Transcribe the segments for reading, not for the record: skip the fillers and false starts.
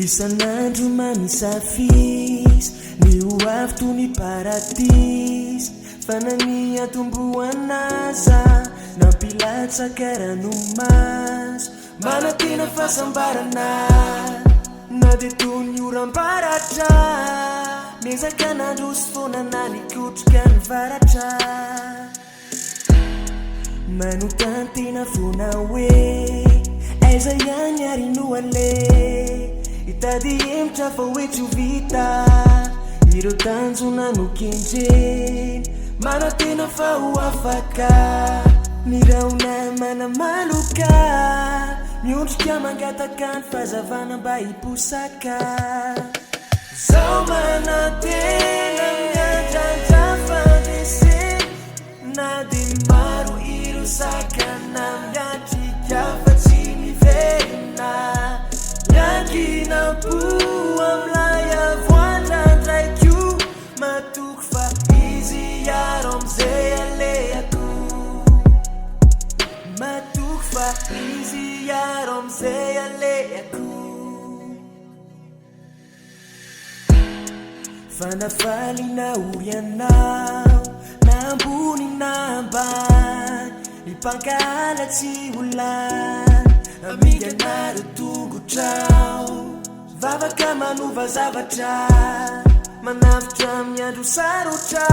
isan'andro mamisavisa ny hoavy toy ny paradisy fanania tomboanaza nampilatsaka ranomaso manantena fahasambarana na dia toy ny oram-baratra miezaka nandrozy foanana nikotroka ny varatra manotantena foana hoe aiza ihany ary no ale hitady hevitra fa hoetry ho vita ireo tanjona nokendreny manantena fa ho afaka miraona manamaloka miondrika mangataka ny fahazavana mba hiposaka zao manantena miandrandra fandreseny na dia maro ireo sakana miatrika fa tsy miverina miankina-po amilay avoandrandraiko matoky fa izy iaro amizay alehako matoky fa izy iaro amizay alehako fanafaly na ory anao na ambony na ambany mipankala tsy olany amiganareo tongotrao vavaka manova zavatra manavitra miandro sarotra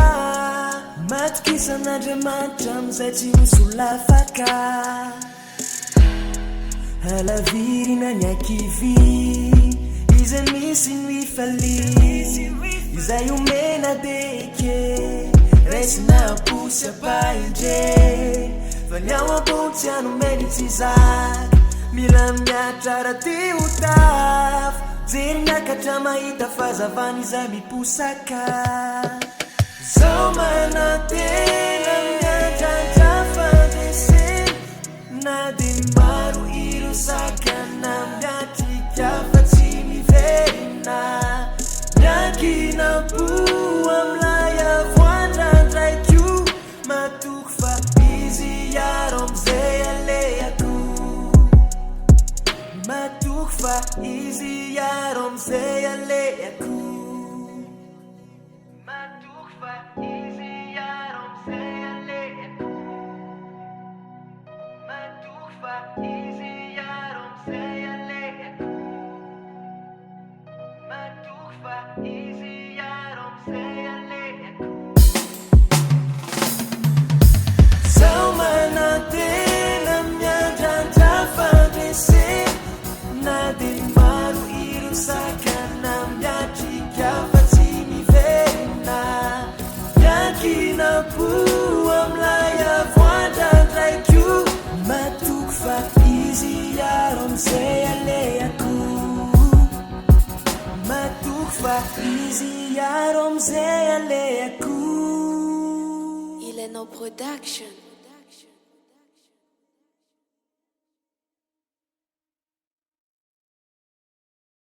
matokisan'Andriamanitra amizay tsy hosolafaka halavirina ny akivy izay misy ny fali izay omena deke raisina posy apaindre fa ny ao ambontsy hanome tsy zaka mila miatra raha te ho tafo jery miakatra mahita fahazavana izay miposaka zao manantena miandrandra fandreseny na dia maro ireo sakana miatrika fa tsy miverina miankina-po amilay avoandrandraiko matoky fa izy iaro amizay alehako matoky fa izy iaro amizay alehako matoky fa izy iaro amizay alehako matoky fa izy iaro amizay alehako matoky fa izy iaro amizay alehako zao manantena miandrandra fandreseny na dia maro ireo sakana miatrika fa tsy miverina miankina-po amilay avoandrandraiko matoky fa izy iaro amizay alehako matoky fa izy iaro amizay alehako Ilanao Production.